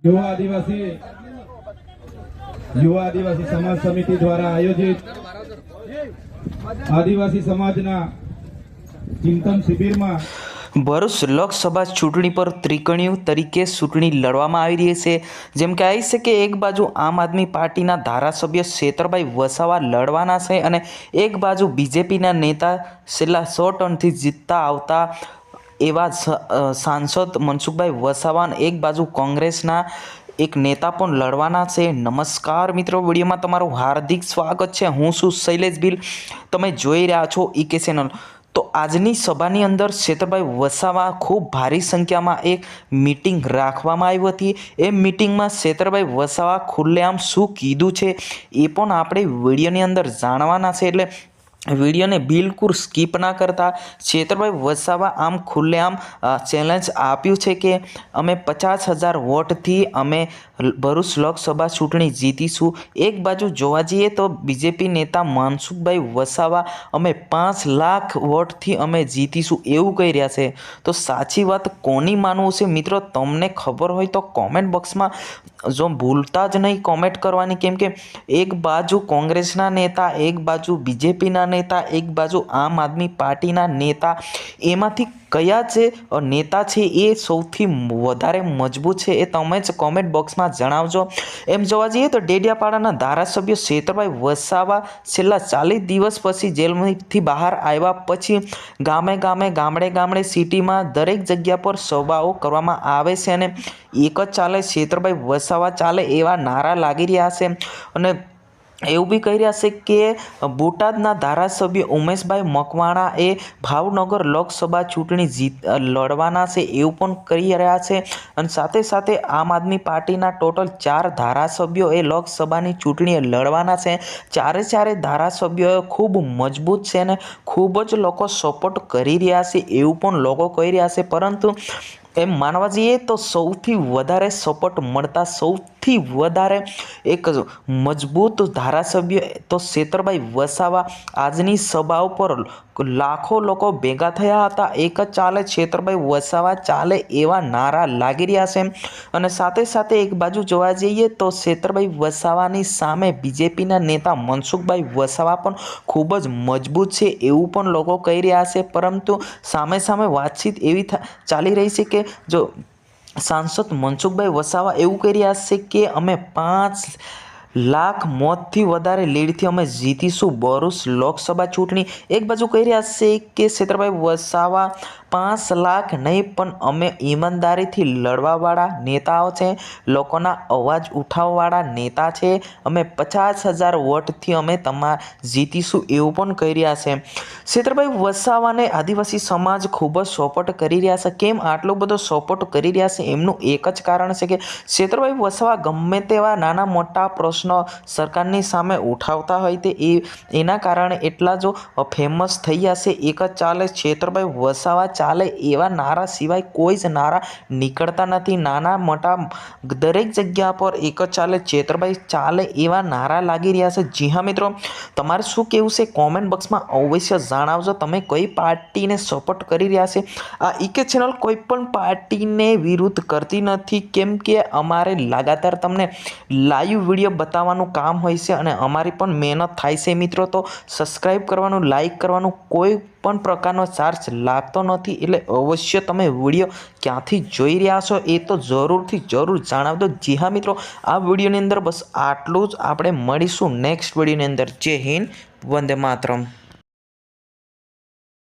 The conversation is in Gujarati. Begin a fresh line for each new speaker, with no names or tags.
युवा आदिवासी समाज समिति द्वारा आयोजित आदिवासी समाजना चिंतन शिबिर में
ભરૂચ લોકસભા ચૂંટણી પર ત્રિકણીઓ તરીકે ચૂંટણી લડવામાં આવી રહી છે। જેમ કે આવી છે કે એક બાજુ આમ આદમી પાર્ટીના ધારાસભ્ય છેતરભાઈ વસાવા લડવાના છે અને એક બાજુ બીજેપીના નેતા છેલ્લા 100 ટર્મથી જીતતા આવતા એવા સાંસદ મનસુખભાઈ વસાવા અને એક બાજુ કોંગ્રેસના એક નેતા પણ લડવાના છે। નમસ્કાર મિત્રો, વિડીયોમાં તમારું હાર્દિક સ્વાગત છે। હું છું શૈલેષ ભીલ, તમે જોઈ રહ્યા છો ઈકે ચેનલ। તો આજની સભાની અંદર છેતરભાઈ વસાવા ખૂબ ભારી સંખ્યામાં એક મીટિંગ રાખવામાં આવી હતી। એ મીટિંગમાં છેતરભાઈ વસાવા ખુલ્લેઆમ શું કીધું છે એ પણ આપણે વિડીયોની અંદર જાણવાના છે, એટલે વિડીયોને બિલકુલ સ્કીપ ના કરતા। છેતરભાઈ વસાવા આમ ખુલ્લેઆમ ચેલેન્જ આપ્યું છે કે અમે 50,000 વોટથી અમે ભરૂચ લોકસભા ચૂંટણી જીતીશું। એક બાજુ જોવા જઈએ તો બીજેપી નેતા મનસુખભાઈ વસાવા અમે 5 લાખ વોટથી અમે જીતીશું એવું કહી રહ્યા છે। તો સાચી વાત કોની માનવું છે મિત્રો? તમને ખબર હોય તો કોમેન્ટ બોક્સમાં જો ભૂલતા જ નહીં કોમેન્ટ કરવાની, કેમ કે એક બાજુ કોંગ્રેસના નેતા, એક બાજુ બીજેપીના નેતા, એક બાજુ આમ આદમી પાર્ટીના નેતા, એમાંથી કયા જે નેતા છે એ સૌથી વધારે મજબૂત છે એ તમે જ કોમેન્ટ બોક્સમાં જણાવજો। એમ જોવા જઈએ તો ડેડિયાપાડાના ધારાસભ્ય છેતરભાઈ વસાવા છેલ્લા 40 દિવસ પછી જેલમાંથી બહાર આવ્યા પછી ગામડે સિટીમાં દરેક જગ્યા પર સભાઓ કરવામાં આવે છે અને એક જ ચાલે, છેતરભાઈ વસાવા ચાલે એવા નારા લાગી રહ્યા છે અને એવું બી કહી રહ્યા છે કે બોટાદના ધારાસભ્ય ઉમેશભાઈ મકવાણા એ ભાવનગર લોકસભા ચૂંટણી લડવાના છે એવું પણ કહી રહ્યા છે। અને સાથે સાથે આમ આદમી પાર્ટીના ટોટલ 4 ધારાસભ્યો એ લોકસભાની ચૂંટણીએ લડવાના છે। ચારે ધારાસભ્યો ખૂબ મજબૂત છે અને ખૂબ જ લોકો સપોર્ટ કરી રહ્યા છે એવું પણ લોકો કહી રહ્યા છે, પરંતુ એમ માનવા જઈએ તો સૌથી વધારે સપોર્ટ મળતા, સૌથી વધારે એક મજબૂત ધારાસભ્ય તો છેતરભાઈ વસાવા આજની સભાઓ પર લાખો લોકો ભેગા થયા હતા। એક જ ચાલે, છેતરભાઈ વસાવા ચાલે એવા નારા લાગી રહ્યા છે। અને સાથે સાથે એક બાજુ જોવા જઈએ તો છેતરભાઈ વસાવાની સામે બીજેપીના નેતા મનસુખભાઈ વસાવા પણ ખૂબ જ મજબૂત છે એવું પણ લોકો કહી રહ્યા છે, પરંતુ સામે વાતચીત એવી ચાલી રહી છે કે જો સાંસદ મનસુખભાઈ વસાવા એવું કહી રહ્યા છે કે અમે 5 લાખ મતથી વધારે લીડથી અમે જીતીશું ભરૂચ લોકસભા ચૂંટણી। એક બાજુ કહી રહ્યા છે કે છેતરભાઈ વસાવા 5 લાખ નહીં પણ અમે ઈમાનદારીથી લડવાવાળા નેતાઓ છે, લોકોના અવાજ ઉઠાવવાવાળા નેતા છે, અમે 50,000 વોટથી અમે જીતીશું એવું પણ કહી રહ્યા છે। છેતરભાઈ વસાવાને આદિવાસી સમાજ ખૂબ જ સપોર્ટ કરી રહ્યા છે। કેમ આટલો બધો સપોર્ટ કરી રહ્યા છે? એમનું એક જ કારણ છે કે છેતરભાઈ વસાવા ગમે તેવા નાના મોટા પ્રશ્નો સરકારની સામે ઉઠાવતા હોય તે એના કારણે એટલા જો ફેમસ થઈ ગયા છે। એક જ ચાલે, છેતરભાઈ વસાવા ચાલે એવા નારા સિવાય કોઈ જ નારા નીકળતા નથી। નાના મોટા દરેક જગ્યા પર એક જ ચાલે, છેતરભાઈ ચાલે એવા નારા લાગી રહ્યા છે। જી હા મિત્રો, તમારે શું કહેવું છે કોમેન્ટ બોક્સમાં અવશ્ય જણાવજો। તમે કઈ પાર્ટીને સપોર્ટ કરી રહ્યા છે? આ ઈકે ચેનલ કોઈ પણ પાર્ટીને વિરુદ્ધ કરતી નથી, કેમ કે અમારે લગાતાર તમને લાઈવ વિડીયો બતાવવાનું કામ હોય છે અને અમારી પણ મહેનત થાય છે મિત્રો। તો સબસ્ક્રાઈબ કરવાનું, લાઈક કરવાનું કોઈ પણ પ્રકારનો ચાર્જ લાગતો નથી, એટલે અવશ્ય તમે વિડીયો ક્યાંથી જોઈ રહ્યા છો એ તો જરૂર જણાવજો। જી હા મિત્રો, આ વિડીયોની અંદર બસ આટલું જ। આપણે મળીશું નેક્સ્ટ વિડીયોની અંદર। જય હિન્દ, વંદે માતરમ।